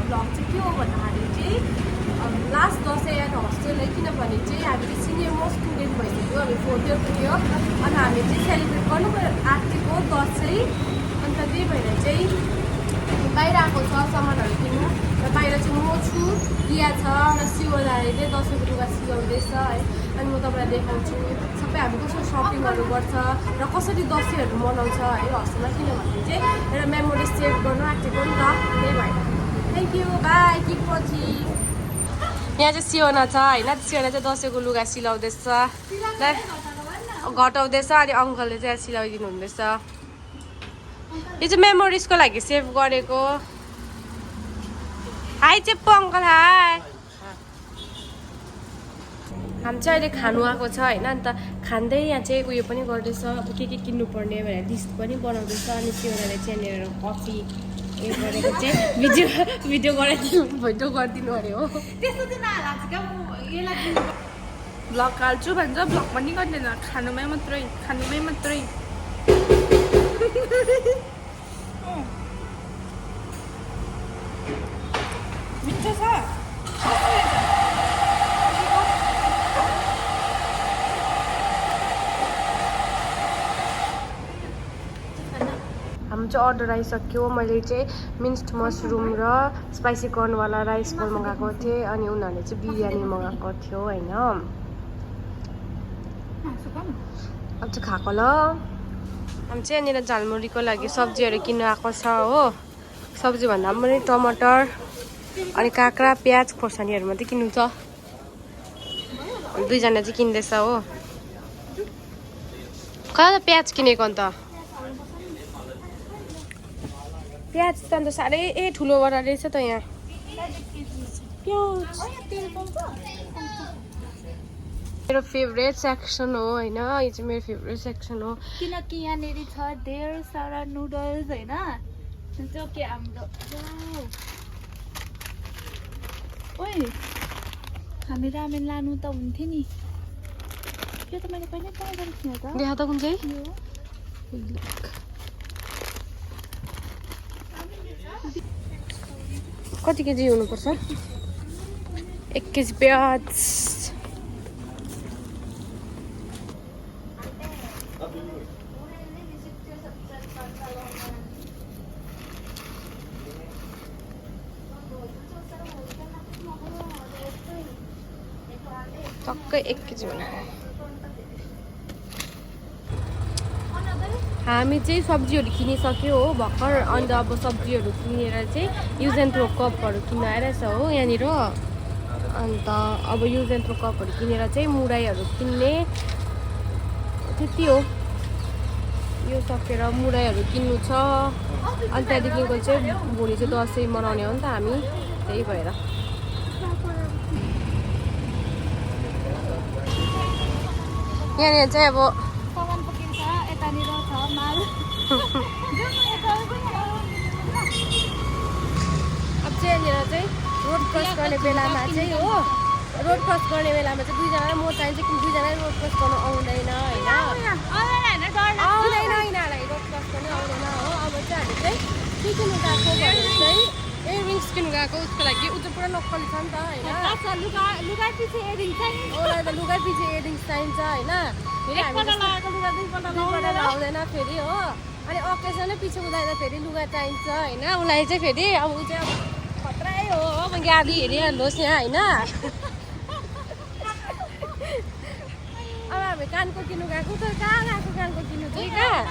Blog चाहिँ के हो भन्दाखेरि चाहिँ लास्ट दसैँ एट हस्टेल है, किनभने चाहिँ हामी चाहिँ सिनियर मोस्ट स्टुडेन्ट भइसक्यो, हामी 4th इयर पुग्यो अनि हामी चाहिँ सेलिब्रेट गर्नु आँटेको दसैँ। अन्त त्यही भएर चाहिँ बाहिर आएको छ सामानहरू किन्नु र बाहिर चाहिँ म छु, रिया छ र सियोदाले चाहिँ दसैँको लुगा सिलाउँदैछ है। अनि म तपाईँलाई देखाउँछु सबै हामी कसरी सपिङहरू गर्छ र कसरी दसैँहरू मनाउँछ है हस्टेलमा, किनभने चाहिँ एउटा मेमोरी सेभ गर्नु आँटेको नि त, त्यही भएर thank you by keep watching. यहाँ चाहिँ सियोना छ होइन, सियोना चाहिँ दसैँको लुगा सिलाउँदैछ, घटाउँदैछ अनि अङ्कलले चाहिँ सिलाइदिनु हुँदैछ। यो चाहिँ मेमोरिजको लागि सेभ गरेको। हाई चेप्पो अङ्कल हाई। हामी चाहिँ अहिले खानु आएको छ होइन, अन्त खाँदै यहाँ चाहिँ उयो पनि गर्दैछ, अब के किन्नुपर्ने भनेर लिस्ट पनि बनाउँदैछ। अनि सियोनाले चाहिँ यहाँनिर कफी उयो गरेको चाहिँ भिडियो गरिदिनु अरे हो। ब्लग हाल्छु भन्छ, ब्लग पनि गर्दैन, खानुमै मात्रै मिठो छ। हाम्रो चाहिँ अर्डर आइसक्यो। मैले चाहिँ मिन्स्ड मसरुम र स्पाइसी कर्नवाला राइस बल मगाएको थिएँ अनि उनीहरूले चाहिँ बिरयानी मगाएको थियो होइन। अब चाहिँ खाएको ल। हामी चाहिँ यहाँनिर झालमुरीको लागि सब्जीहरू किन्नु आएको छ हो। सब्जी भन्दा पनि टमाटर अनि काँक्रा प्याज खोर्सानीहरू मात्रै किन्नु छ। दुईजना चाहिँ किन्दैछ हो। कता त प्याज किनेको अन्त? प्याज त अन्त साह्रै ठुलोबाट रहेछ त यहाँ। प्याज मेरो फेभरेट सेक्सन हो होइन, यो चाहिँ मेरो फेभरेट सेक्सन हो किनकि यहाँनिर छ धेर सारा नुडल्स होइन, जो कि हाम्रो ओइ हामी रामेन लानु त हुन्थ्यो नि। यो त मैले पहिल्यै ट्राई गरेको थिएँ त। देखा त कुन चाहिँ कति केजी हुनुपर्छ? 1 केजी प्याज। टक्कै 1 केजी भनेको। हामी चाहिँ सब्जीहरू किनिसक्यो हो भर्खर। अन्त अब सब्जीहरू किनेर चाहिँ युज एन्ड थ्रो कपहरू किन्न आइरहेछ हो यहाँनिर। अन्त अब युज एन्ड थ्रो कपहरू किनेर चाहिँ मुराईहरू किन्ने, त्यति हो। यो सकेर मुराईहरू किन्नु छ। अनि त्यहाँदेखिको चाहिँ भोलि चाहिँ दसैँ मनाउने हो नि त हामी, त्यही भएर। यहाँनिर चाहिँ अब सामान पकिन्छ, यतानिर छ माल। अब चाहिँ यहाँनिर चाहिँ रोड क्रस गर्ने बेलामा चाहिँ हो, रोड क्रस गर्ने बेलामा चाहिँ दुईजना म चाहिन्छ कि दुईजना रोड क्रस गर्नु आउँदैन होइन, आउँदैन यिनीहरूलाई रोड क्रस गर्नु आउँदैन हो। अब चाहिँ हामी चाहिँ के किन्नु गएको भने चाहिँ इयरिङ्स किन्नु गएको, उसको लागि ऊ चाहिँ पुरा नक्कली छ नि त होइन। लुगा पछि एडिङ चाहिँ उसलाई त लुगा पछि इयरिङ्स चाहिन्छ होइन। फेरि हामी दुईपल्ट लाउँदैन फेरि हो। अनि अकेसनै पछि उसलाई त फेरि लुगा चाहिन्छ होइन। उसलाई चाहिँ फेरि अब ऊ चाहिँ अब खतरै हो, अब गाडी हेरिहाल्नुहोस् यहाँ होइन। अब हामी कानको किन्नु गएको त कहाँ गएको कानको किन्नु चाहिँ कहाँ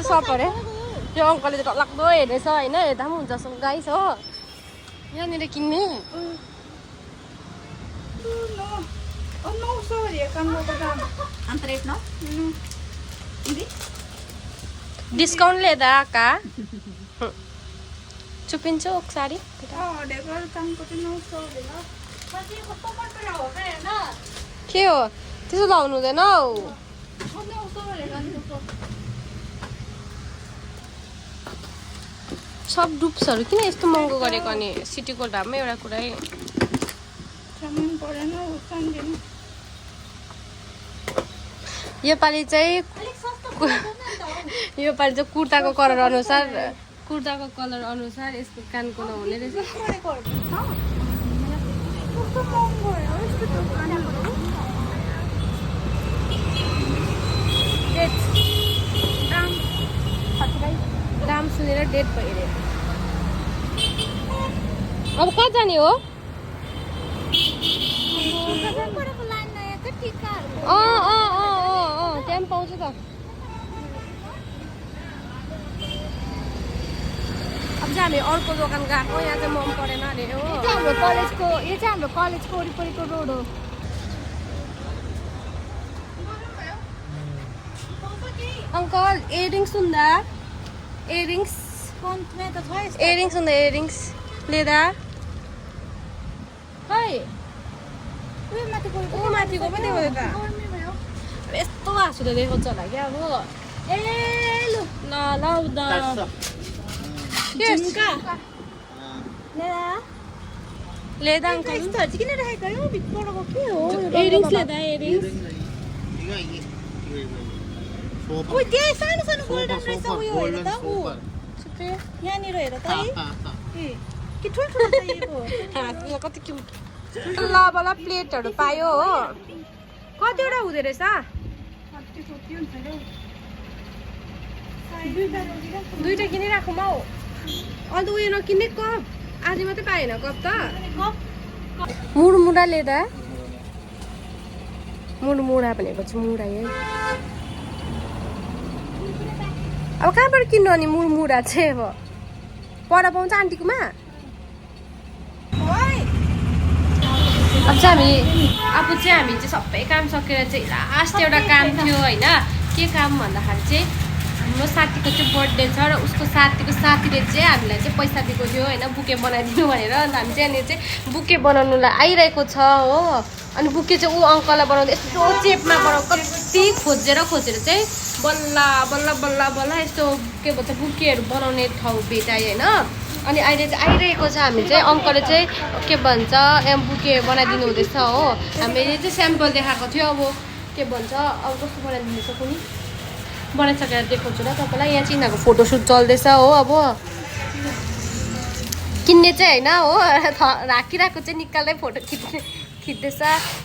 सप अरे। त्यो अङ्कलले चाहिँ डरलाग्दो हेर्दैछ होइन, हेर्दा पनि हुन्छ गाइस हो। यहाँनिर किन्ने డిస్కౌంట్ లేదా అక్క? చూపించు ఒకసారి. के हो त्यसो लाउनु हुँदैन हौ। सब डुप्सहरू किन यस्तो महँगो गरेको? अनि सिटीको ढाबमा एउटा कुरै योपालि चाहिँ कुर्ताको कलर अनुसार कुर्ताको कलर अनुसार यसको कानको नहुने रहेछ दाम सुनेर डेट भइरह्यो अब कहाँ जाने हो त्यहाँ पनि पाउँछ त अब चाहिँ हामी अर्को दोकान गएको यहाँ चाहिँ मन परेन अरे हो यो चाहिँ हाम्रो कलेजको वरिपरिको रोड हो अंकल इयरिंग्स हुँदा इयरिंग्स में त छ इयरिंग्स हुँदा इयरिंग्स लेदा खै उयो माथिको ऊ माथिको पनि देखाउँदै त अब यस्तो हाँसुले देखाउँछ होला क्या अब ए लु ल ल उदा झुम्का लेदा लेदा अंकल यस्तोहरु चाहिँ किन राखेको यो भित्रको के हो इयरिंग्स लेदा इयरिंग्स ओ त्यही सानो सानो गोल्डन रहेछ उयो हेर त ऊ छुपे यहाँनिर हेर त है ए के ठुल्ठुलो चाहिएको हाँसुले कति क्युट ल प्लेटहरु पायो हो कतिवटा हुँदै रहेछ दुईटा किनिराखौँ हौ अन्त उयो नकिन्ने कप आज मात्रै पाएन कप त मुडमुडा लेदा मुडमुडा भनेको चाहिँ मुडा है अब कहाँबाट किन्नु अनि मुडमुडा चाहिँ अब पर पाउँछ आन्टीकोमा अब चाहिँ हामी चाहिँ सबै काम सकेर चाहिँ लास्ट एउटा काम थियो होइन के काम भन्दाखेरि चाहिँ हाम्रो साथीको चाहिँ बर्थडे छ र उसको साथीको साथीले चाहिँ हामीलाई चाहिँ पैसा दिएको थियो होइन बुके बनाइदिनु भनेर अन्त हामी चाहिँ यहाँनिर चाहिँ बुके बनाउनुलाई आइरहेको छ हो अनि बुके चाहिँ ऊ अङ्कललाई बनाउँदै यस्तो चेपमा बनाउँ कति खोजेर चाहिँ बल्ल यस्तो के भन्छ बुकेहरू बनाउने ठाउँ भेटाएँ होइन अनि अहिले चाहिँ आइरहेको छ हामी चाहिँ अङ्कलले चाहिँ के भन्छ बुके बनाइदिनु हुँदैछ हो हामीले चाहिँ स्याम्पल देखाएको थियो अब के भन्छ अब कस्तो बनाइदिँदैछ कुनै बनाइसकेर देखाउँछु ल तपाईँलाई यहाँ चाहिँ यिनीहरूको फोटोसुट चल्दैछ हो अब किन्ने चाहिँ होइन हो राखिरहेको चाहिँ निकाल्दै फोटो खिच्दैछ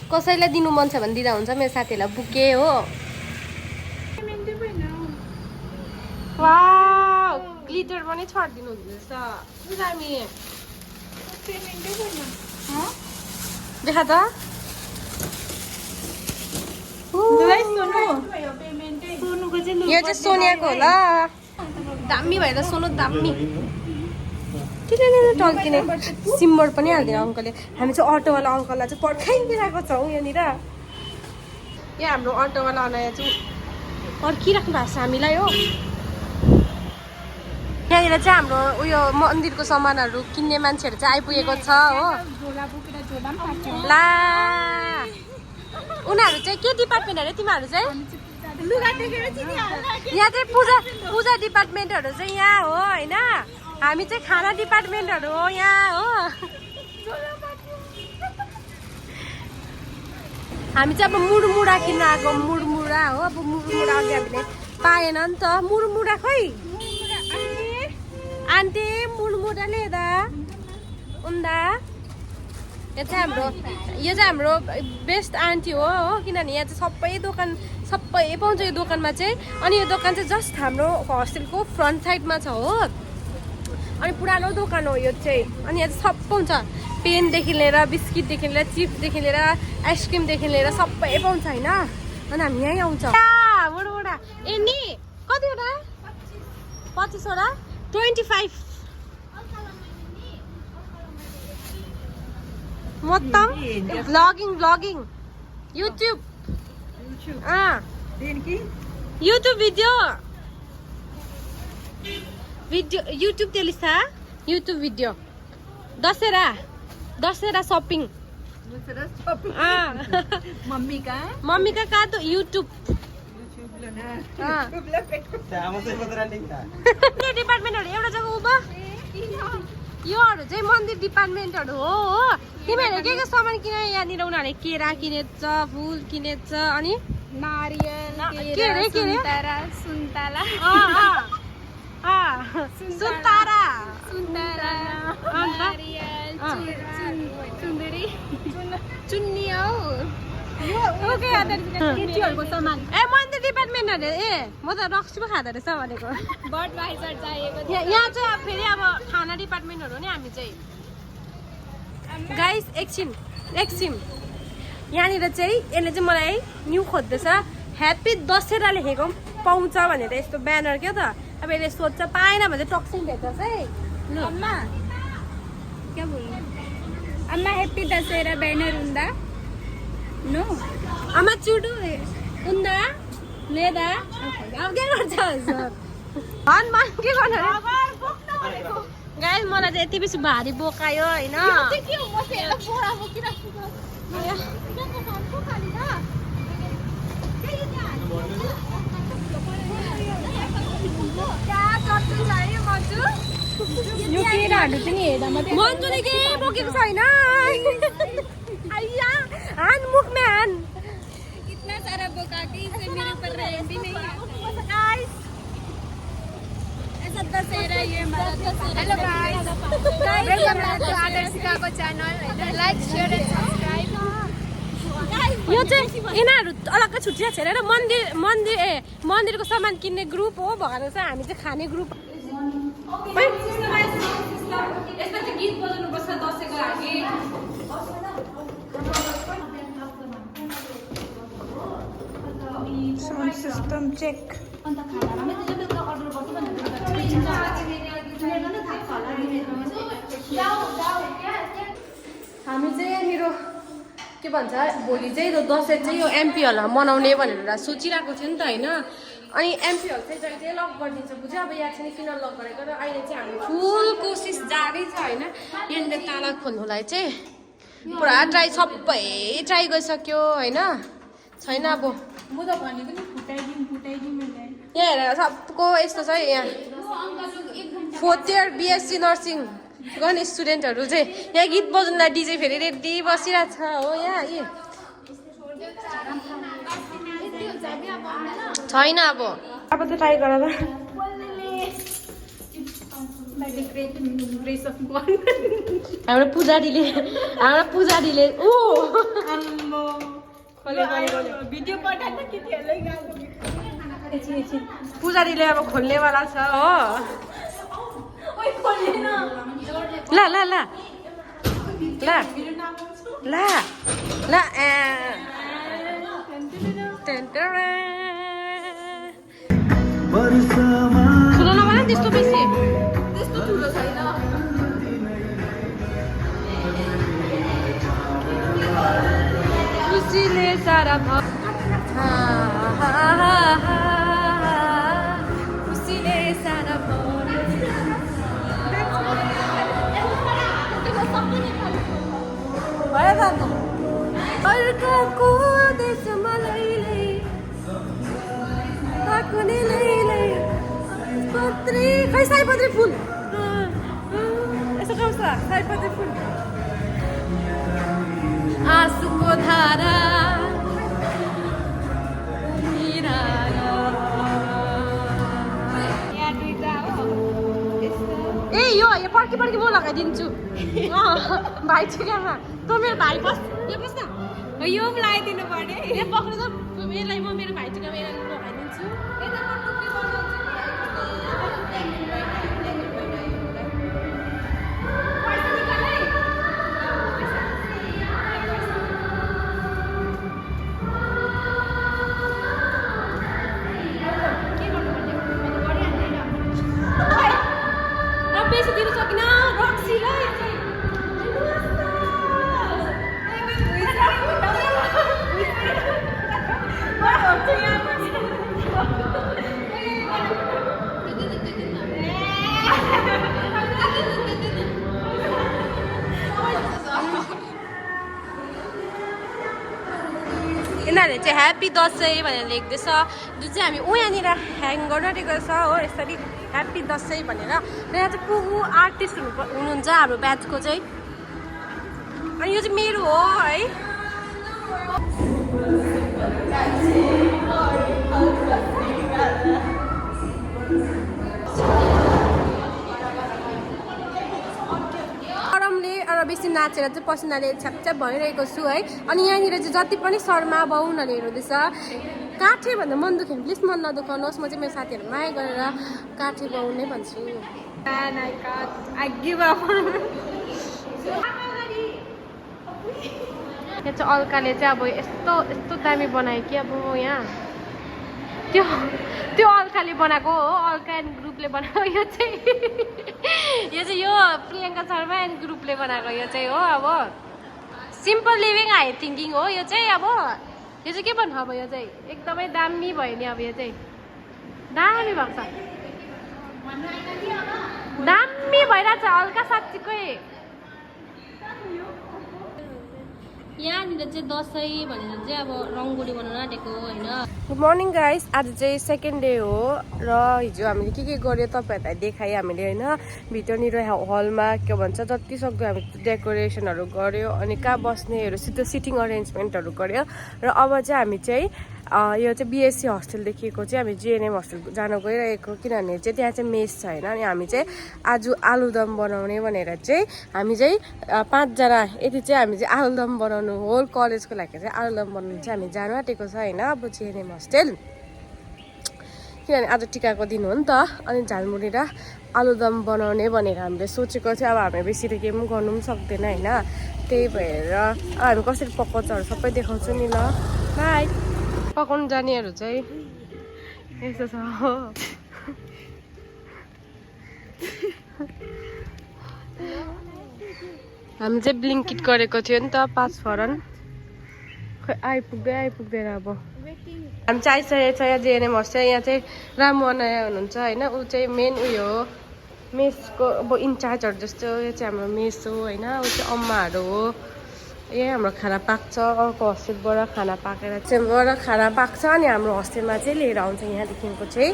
कसैलाई दिनु मन छ भने दिँदा हुन्छ मेरो साथीहरूलाई बुके हो वाउ ग्लिटर पनि छरिदिनु हुँदैछ दामी देखा त यो चाहिँ सोनियाको होला दामी भएर सोनु दामी किन टल्किने सिम्बर पनि हाल्दैन अङ्कलले हामी चाहिँ अटोवाला अङ्कललाई चाहिँ पर्खाइदिइरहेको छौँ यहाँनिर यहाँ हाम्रो अटोवाला अनाया चाहिँ पर्खिराख्नु भएको छ हामीलाई हो यहाँनिर चाहिँ हाम्रो उयो मन्दिरको सामानहरू किन्ने मान्छेहरू चाहिँ आइपुगेको छ हो ला उनीहरू चाहिँ के डिपार्टमेन्ट अरे तिमीहरू चाहिँ यहाँ चाहिँ पूजा डिपार्टमेन्टहरू चाहिँ यहाँ हो होइन हामी चाहिँ खाना डिपार्टमेन्टहरू हो यहाँ हो हामी चाहिँ अब मुडमुडा किन्न आएको मुडमुडा हो अब मुडमुडा अघि हामीले पाएन नि त मुडमुडा खै आन्टी मुडमुडा लेदा उन्दा यो चाहिँ हाम्रो बेस्ट आन्टी हो किनभने यहाँ चाहिँ सबै पाउँछ यो दोकानमा चाहिँ अनि यो दोकान चाहिँ जस्ट हाम्रो हस्टेलको फ्रन्ट साइडमा छ हो अनि पुरानो दोकान हो यो चाहिँ अनि यहाँ चाहिँ सब पाउँछ पेनदेखि लिएर बिस्किटदेखि लिएर चिप्सदेखि लिएर आइसक्रिमदेखि लिएर सबै पाउँछ होइन अनि हामी यहीँ आउँछ बुढा ए नि कतिवटा 25वटा 25 మొత్తం vlogging YouTube YouTube video YouTube తెలుసా యూట్యూబ్ వీడియో దసరా షాపింగ్ మమ్మీకా కాదు యూట్యూబ్ डिपार्टमेन्टहरु एउटा जग्गा उभा योहरु चाहिँ मन्दिर डिपार्टमेन्टहरु हो तिमीहरुले के सामान किने यहाँनिर उनीहरुले केरा किनेछ फुल किनेछ अनि नारियल के रे सुन्तला सुन्तारा चुन्नी हौ केटीहरूको सामान ए मैले त डिपार्टमेन्टहरूले म त रक्सी पो खाँदो रहेछ भनेको बडवाइजर चाहिएको यहाँ चाहिँ अब फेरि अब खाना डिपार्टमेन्टहरू नि हामी चाहिँ गाइस एकछिन यहाँनिर चाहिँ यसले चाहिँ मलाई न्यू खोज्दैछ ह्याप्पी दशहरा लेखेको पाउँछ भनेर यस्तो ब्यानर क्या त अब यसले सोध्छ पाएन भने चाहिँ टक्सिन भेट्छ है ल अम्मा क्या बोल्नु अम्मा ह्याप्पी दशहरा ब्यानर हुँदा नो आमा चुडु उन्दा लेदा अब के गर्छ मन के गर्नु गाइस मलाई चाहिँ यति बेसी भारी बोकायो होइन यो केराहरू चाहिँ हेर्दा मात्रै मन्जुले के बोकेको छैन आइया हान मुखमा हान इतना सारा बोका कि इसे मेरे ऊपर रहम भी नहीं आता गाइस ऐसा दशहरा ये हमारा Dussehra hello guys welcome back to Adarshika को channel like share and subscribe यो चाहिँ यिनीहरू अलग्गै छुट्टिएको छैन र मन्दिरको सामान किन्ने ग्रुप हो भनेर चाहिँ हामी चाहिँ खाने ग्रुप यसमा चाहिँ गीत बजाउनुपर्छ दसैँको लागि साउन्ड सिस्टम चेक हामी चाहिँ यहाँनिर के भन्छ भोलि चाहिँ दसैँ चाहिँ यो एमपीहरूलाई मनाउने भनेर सोचिरहेको थियो नि त होइन अनि एमपीहरू चाहिँ जहिले चाहिँ लक गरिदिन्छ बुझ्यो अब यहाँ चाहिँ किन लक गरेको र अहिले चाहिँ हामी फुल कोसिस जारी छ होइन यहाँनिर ताला खोल्नुलाई चाहिँ पुरा सबै ट्राई गरिसक्यो होइन छैन अब म त भनेको नि फुटाइदिउँ यहाँ हेर सबको यस्तो छ यहाँ 4th इयर बिएससी नर्सिङ गर्ने स्टुडेन्टहरू चाहिँ यहाँ गीत बजाउनुलाई डिजे फेरि रेडी बसिरहेको छ हो यहाँ छैन अब चाहिँ ट्राई गर हाम्रो पुजारीले ओ भिडियो पठाएर केटीहरूलाई पुजारीले अब खोल्नेवाला छ हो ल ल ल ल ल ल ठुलो नभन त्यस्तो बेसी त्यस्तो ठुलो छैन खुसीले सारा खुसीले सारा अर्काको देशमा लैलै ताकुने लैलै पत्री खै सयपत्री फुल यसो गाउँछ सयपत्री फुल आँसुको धारा ए यो पर्खी म लगाइदिन्छु भाइ छिकामा तँ मेरो भाइ बस यो बस् न यो पनि लगाइदिनु पर्ने यो पक्रेर त यसलाई म मेरो भाइ छिकामा लगाइदिन्छु बेसी दिनु सकिन रक्सीलाई यिनीहरूले चाहिँ ह्याप्पी दसैँ भनेर लेख्दैछ जुन चाहिँ हामी यहाँनिर ह्याङ गर्न आँटेको छ हो यसरी ह्याप्पी दसैँ भनेर र यहाँ चाहिँ को आर्टिस्ट हुनुहुन्छ हाम्रो ब्याचको चाहिँ अनि यो चाहिँ मेरो हो है नाचेर चाहिँ पसिनाले छ्यापछ्याप भइरहेको छु है। अनि यहाँनिर चाहिँ जति पनि शर्मा बाहुनहरू हेर्नुहुँदैछ काठे भन्दा मन दुख्यो भने प्लिज मन नदुखाउनुहोस्। म चाहिँ मेरो साथीहरू माया गरेर काठे बाहुन नै भन्छु। यहाँ चाहिँ अल्काले चाहिँ अब यस्तो यस्तो दामी बनायो कि अब यहाँ त्यो अल्काले बनाएको हो, अल्का एन्ड ग्रुपले बनाएको। यो चाहिँ यो प्रियङ्का शर्मा एन्ड ग्रुपले बनाएको यो चाहिँ हो। अब सिम्पल लिभिङ हाई थिङ्किङ हो यो चाहिँ। अब यो चाहिँ के भन्नु, अब यो चाहिँ एकदमै दामी भयो नि। अब यो चाहिँ दामी भएको छ, दामी भइरहेको छ अल्का साँच्चीकै। यहाँनिर चाहिँ दसैँ भनेर चाहिँ अब रङ्गोली बनाउन आँटेको होइन। गुड मर्निङ गाइस, आज चाहिँ सेकेन्ड डे हो र हिजो हामीले के गर्यो तपाईँहरूलाई देखाएँ हामीले होइन। भित्रनिर हलमा के भन्छ जति सक्दो हामी डेकोरेसनहरू गर्यो अनि कहाँ बस्नेहरू सिटिङ अरेन्जमेन्टहरू गर्यो। र अब चाहिँ हामी चाहिँ यो चाहिँ बिएससी हस्टेलदेखिको चाहिँ हामी जिएनएम हस्टेल जान गइरहेको, किनभने चाहिँ त्यहाँ चाहिँ मेस छ होइन। अनि हामी चाहिँ आज आलुदम बनाउने भनेर चाहिँ हामी चाहिँ 5 जना यति चाहिँ हामी चाहिँ आलुदम बनाउनु होल कलेजको लागि चाहिँ आलुदम बनाउनु चाहिँ हामी जानु आँटेको छ होइन। अब जिएनएम हस्टेल किनभने आज टिकाको दिन हो नि त। अनि झालमुरी र आलुदम बनाउने भनेर हामीले सोचेको थियो। अब हामी बेसी त केही पनि गर्नु पनि सक्दैन होइन। त्यही भएर हामी कसरी पकाउँछहरू सबै देखाउँछु नि ल। बाई। पकाउनु जानेहरू चाहिँ यस्तो छ हो। हामी चाहिँ ब्लिङ्किट गरेको थियो नि त 5 फरन, खै आइपुग्दैन। अब हामी चाहिँ आइसकेको छ यहाँ जिएनएम हस्टेल। यहाँ चाहिँ राम अनाया हुनुहुन्छ होइन, ऊ चाहिँ मेन उयो हो मेसको अब इन्चार्जहरू जस्तो। यो चाहिँ हाम्रो मेस हो होइन, ऊ चाहिँ अम्माहरू हो। यही हाम्रो खाना पाक्छ, अर्को हस्टेलबाट खाना पाकेर हस्टेलबाट खाना पाक्छ अनि हाम्रो हस्टेलमा चाहिँ लिएर आउँछ यहाँदेखिको चाहिँ।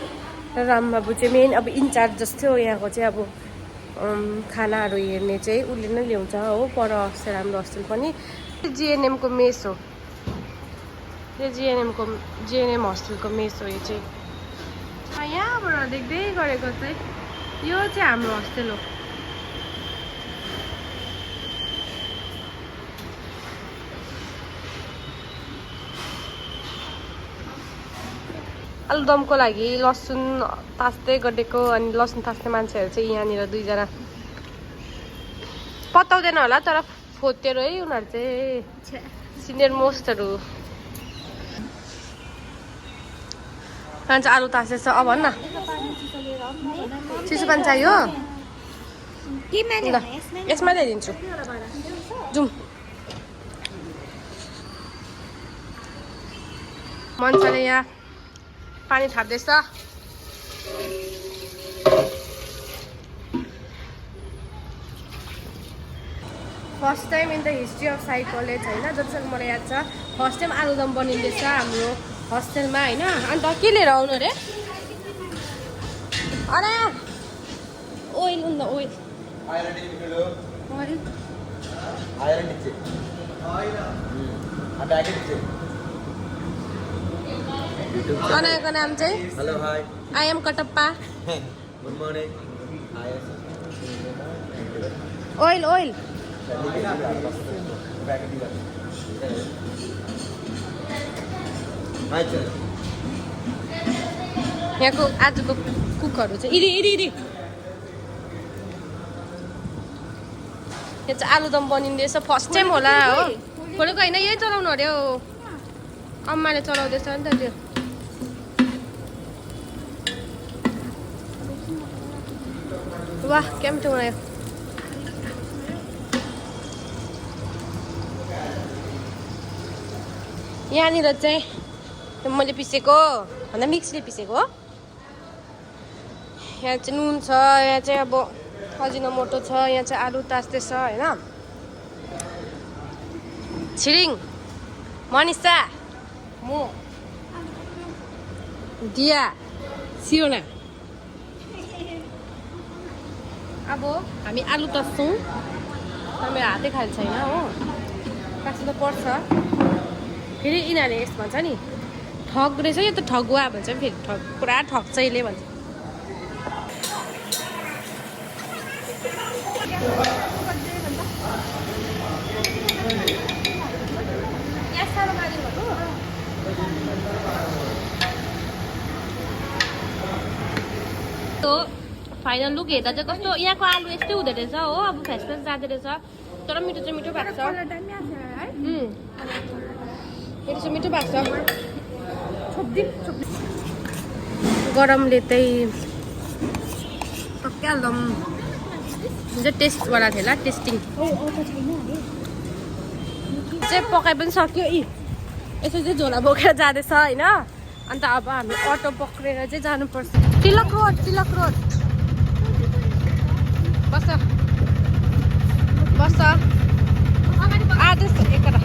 र रामबाबु चाहिँ मेन अब इन्चार्ज जस्तो हो यहाँको चाहिँ। अब खानाहरू हेर्ने चाहिँ उसले नै ल्याउँछ हो। पर हस्टेल हाम्रो हस्टेल पनि जिएनएमको मेस हो, यो जिएनएम हस्टेलको मेस हो यो चाहिँ। यहाँबाट देख्दै गरेको चाहिँ यो चाहिँ हाम्रो हस्टेल हो। आलुदमको लागि लसुन तास्दै गरेको। अनि लसुन तास्ने मान्छेहरू चाहिँ यहाँनिर 2 जना पताउँदैन होला तर फोतेरो है उनीहरू चाहिँ सिनियर मोस्टहरू। आलु तासेछ अब भन् न, चिसो पानी चाहियो यसमा ल्याइदिन्छु। जाउँ मन्छले यहाँ पानी थाप्दैछ। First time in the history of Sai college होइन, जतिसम्म मलाई याद छ फर्स्ट टाइम आलुदम बनिँदैछ हाम्रो हस्टेलमा होइन। अन्त के लिएर आउनु अरे? अरे ओइल उन्द ओइल अनायाको नाम चाहिँ hello hi I am Kattappa. Good morning. ओइल ओइल यहाँको आजको कुकहरू चाहिँ इरी यहाँ चाहिँ आलुदम बनिँदैछ फर्स्ट टाइम होला हो। खोलेको होइन, यही चलाउनु अरे हो, अम्माले चलाउँदैछ नि त त्यो। वाह क्या मिठो बनायो। यहाँनिर चाहिँ मैले पिसेको भन्दा मिक्सले पिसेको हो। यहाँ चाहिँ नुन छ, यहाँ चाहिँ अब अजिनोमोटो छ, यहाँ चाहिँ आलु तास्दैछ होइन। छिरिङ मनिषा म दिया सियोना। अब हामी आलु तास्छौँ तर मेरो हातै खाली छैन हो, तास्नु त पर्छ। फेरि यिनीहरूले यस्तो भन्छ नि ठग रहेछ यो त ठगुवा भन्छ, फेरि पुरा ठग्छ यसले भन्छ। फाइनल लुक हेर्दा चाहिँ कस्तो यहाँको आलु यस्तै हुँदो रहेछ हो अब फ्रेस फ्रेस जाँदो रहेछ तर मिठो चाहिँ मिठो भएको छ मिठो चाहिँ मिठो भएको छ गरमले चाहिँ पक्याल्दम जुन चाहिँ टेस्टवाला थियो होला टेस्टिङ चाहिँ पकाइ पनि सक्यो यसो चाहिँ झोला बोकेर जाँदैछ होइन अन्त अब हामी अटो पक्रेर चाहिँ जानुपर्छ तिलक रोड बस आदेश एकरा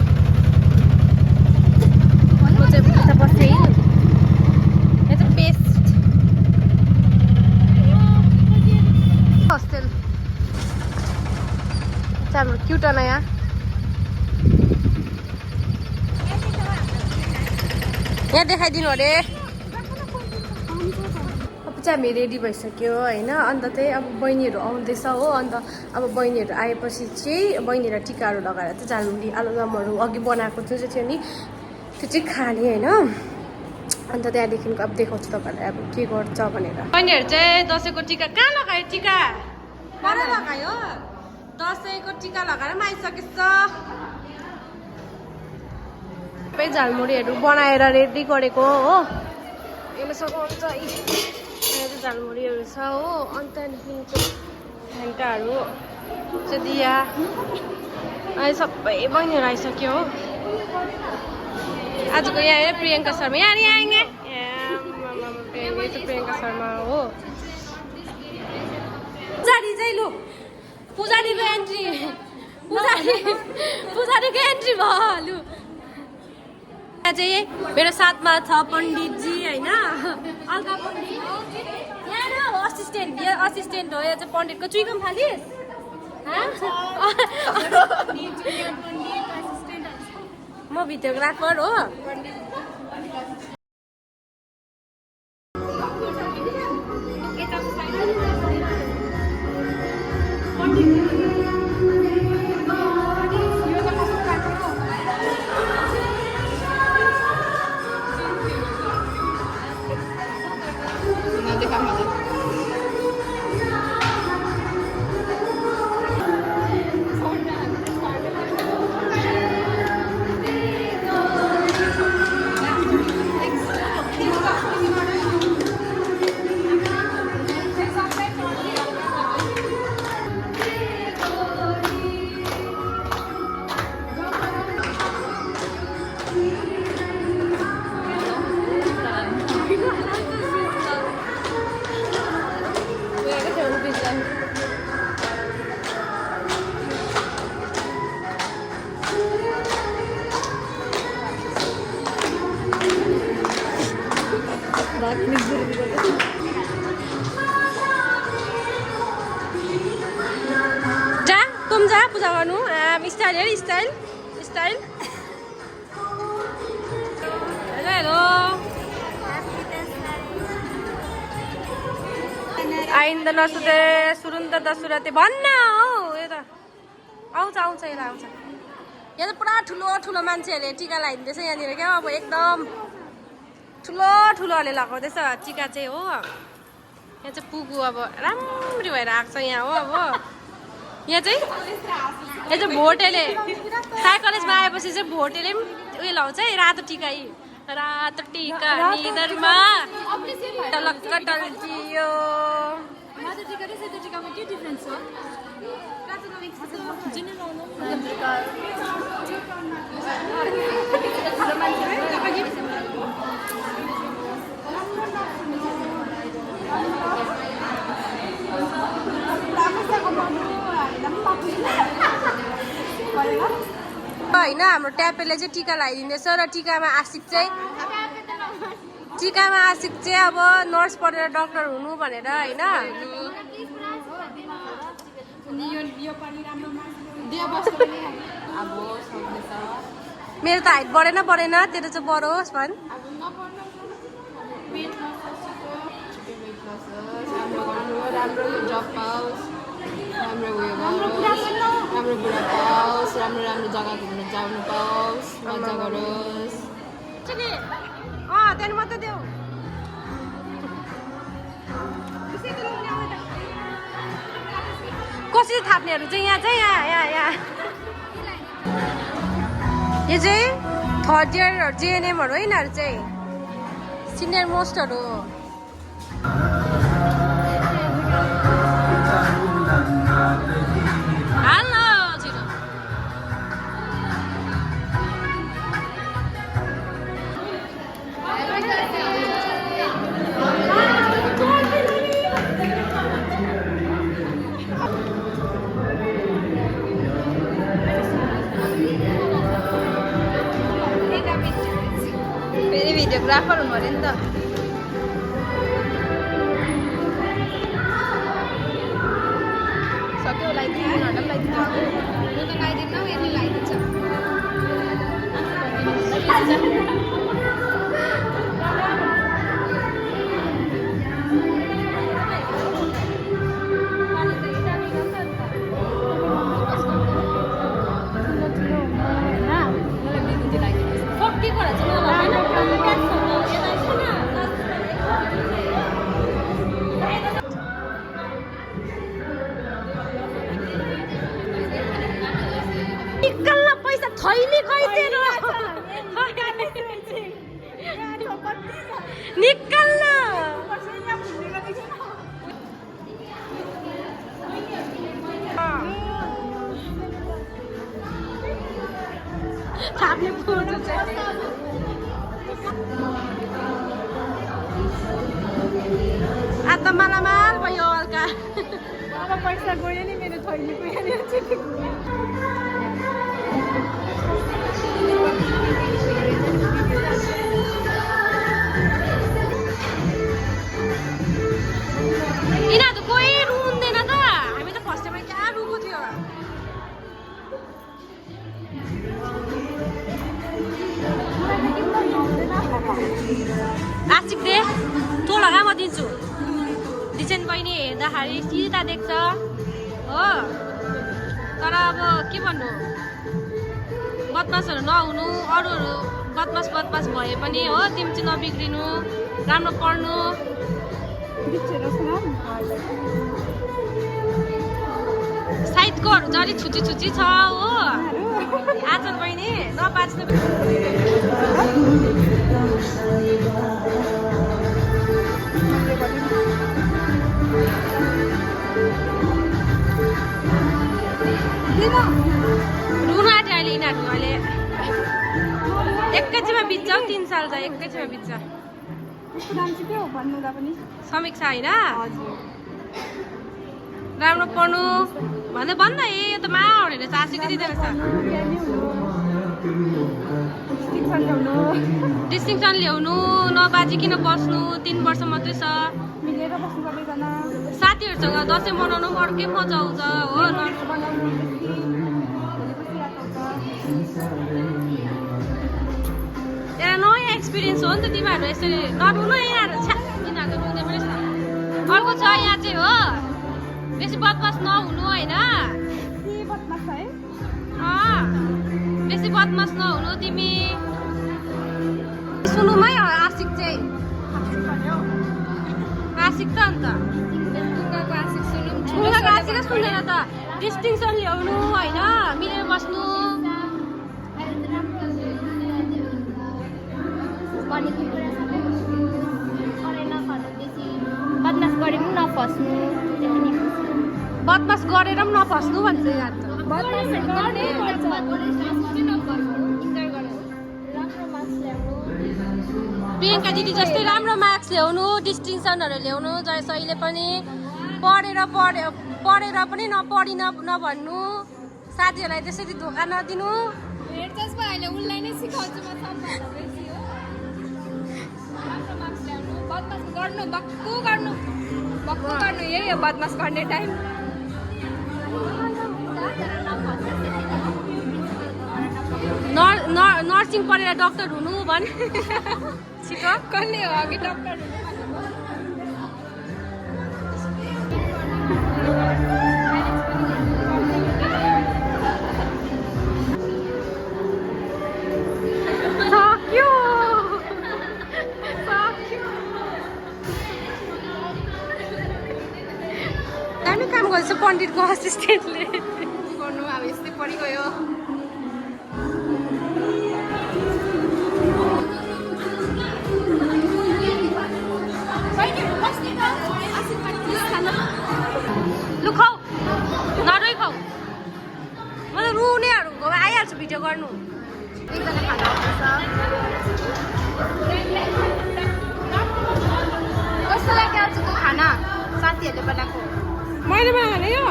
म चाहिँ उता बसेँ यहाँ चाहिँ पेस्ट हस्टेल हाम्रो क्युट नयाँ यहाँ देखाइदिनु अरे चाहिँ हामी रेडी भइसक्यो होइन अन्त चाहिँ अब बहिनीहरू आउँदैछ हो अन्त अब बहिनीहरू आएपछि चाहिँ बहिनीहरूलाई टिकाहरू लगाएर चाहिँ झालमुरी आलुदमहरू अघि बनाएको जुन चाहिँ थियो नि त्यो चाहिँ खाने होइन अन्त त्यहाँदेखिको अब देखाउँछु तपाईँहरूलाई अब के गर्छ भनेर बहिनीहरू चाहिँ दसैँको टिका कहाँ लगायो टिका कहाँ लगायो दसैँको टिका लगाएर पनि आइसकेछ सबै झालमुरीहरू बनाएर रेडी गरेको हो हेर्न सक्नुहुन्छ झालमुरीहरू छ हो अनि त्यहाँदेखि चाहिँ घन्टाहरू चाहिँ दिया अहिले सबै बहिनीहरू आइसक्यो हो आजको यहाँ प्रियङ्का शर्मा यहाँ आएंगे प्रियङ्का शर्मा हो पुजारी चाहिँ लु पुजारीको एन्ट्री पुजारीको एन्ट्री भयो लु यहाँ चाहिँ मेरो साथमा छ पण्डितजी होइन अलका पण्डित यहाँ हो असिस्टेन्ट यो असिस्टेन्ट हो यो चाहिँ पण्डितको चुइकम खालिस म भिडियोग्राफर हो जा तुम जा पूजा गर्नु स्टाइल हेर स्टाइल स्टाइल हेलो हेलो आइन्द नसुते सुरुन्द दसुरते भन्न हौ यो त आउँछ आउँछ यसलाई आउँछ यहाँ त पुरा ठुलो ठुलो मान्छेहरूले टिका लगाइदिँदैछ यहाँनिर क्या अब एकदम ठुलो ठुलोहरूले लगाउँदैछ टिका चाहिँ हो यहाँ चाहिँ पुगु अब राम्ररी भएर आएको छ यहाँ हो अब यहाँ चाहिँ भोटेले साई कलेजमा आएपछि चाहिँ भोटेले पनि उयो लाउँछ है रातो टिका रातो टिका निधरमा टलक्क टल्कियो होइन हाम्रो ट्यापेले चाहिँ टिका लगाइदिँदैछ र टिकामा आशिक चाहिँ अब नर्स पढेर डक्टर हुनु भनेर होइन मेरो त हाइट बढेन तेरो चाहिँ बढोस् भन् ह्याप्पी वेट लस होस्, राम्रो गर्नु, राम्रो जब पाओस्, राम्रो उयो गरोस्, राम्रो बुढा पाओस्, राम्रो राम्रो जग्गा घुम्न जानु पाओस्, मजा गरोस्। त्यहाँदेखि मात्रै देऊ। कसरी थाप्नेहरू चाहिँ यहाँ चाहिँ यहाँ यो चाहिँ थर्ड इयर जिएनएमहरू हो यिनीहरू चाहिँ सिनियर मोस्टहरू हो। हेलो छिटो फेरि भिडियोग्राफर हुनु अरे नि त। सक्यो लगाइदिनु, उनीहरूलाई लगाइदिनु। म त लगाइदिन्नँ, यसले लगाइदिन्छ। निकल्न पैसा थैली खैतेर निकल्न थाप्ने फोटो चाहिँ आता मालामाल भयो हल्का। अब पैसा गयो नि मेरो थैलीको यहाँनिर यिनीहरू कोही रुँदैन त। हामी त फर्स्ट टाइममा क्या रुको थियो। आशिक दे तँ लगा म दिन्छु। डिजाइन बहिनी हेर्दाखेरि सिधा देख्छ हो, तर अब के भन्नु, बदमासहरू नहुनु, अरूहरू बदमास भए पनि हो, तिमी चाहिँ नबिग्रिनु, राम्रो पढ्नु। साइडकोहरू जरी छुची छ हो। आचल बहिनी नबाच्नु। रुन आँट्यो अहिले यिनीहरू। अहिले एकैछिनमा बित्छ, 3 साल छ एकैछिनमा बित्छ। समीक्षा होइन, राम्रो पढ्नु भन्दै भन्न ए यो त माउडे रहेछ, आशिकै दिँदो रहेछ। डिस्टिङसन ल्याउनु, नबाजिकन बस्नु, 3 वर्ष मात्रै छ। साथीहरूसँग दसैँ मनाउनु पनि अर्कै मजा आउँछ हो। एउटा नयाँ एक्सपिरियन्स हो नि त तिमीहरू। यसरी नरुनु यिनीहरू, यिनीहरूको रुँदै पनि छ। अर्को छ यहाँ चाहिँ हो, बेसी बदमास नहुनु होइन। बेसी बदमास नहुनु तिमी। सुनुमै हो आशिक चाहिँ, आशिक त अन्त ठुलोको आशिकै सुन्दैन त। डिस्टिङसन ल्याउनु होइन, मिलेर बस्नु। बदमास गरे पनि नफस्नु, बदमास गरेर पनि नफस्नु भन्छ यहाँ त। प्रियङ्का दिदी जस्तै राम्रो मार्क्स ल्याउनु, डिस्टिङसनहरू ल्याउनु। जहिले पनि पढेर पनि नभन्नु। साथीहरूलाई त्यसरी धोका नदिनु। उसलाई नै सिकाउँछु म सबभन्दा बेसी हो। राम्रो मार्क्स ल्याउनु, बदमास गर्नु, बक्कु गर्नु यही हो बदमास गर्ने टाइम। नर्सिङ पढेर डक्टर हुनु भन्। छिटो कसले हो अघि डक्टर हुनु। रहेछ पण्डितको असिस्टेन्टले गर्नु अब यस्तै परिगयो लु खाऊ नरोइ खाऊ म त रुनेहरूको आइहाल्छु भिडियो गर्नु एकजना खाना कस्तो लाग्यो आजको खाना साथीहरूले बनाएको मैले बनाएको यो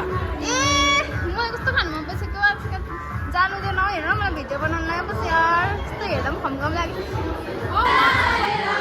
ए मलाई कस्तो खानु मन पसेको आजकल जानु दिएन हेर मलाई भिडियो बनाउनु लाग्यो यार कस्तो हेर्दा पनि खमखम लाग्यो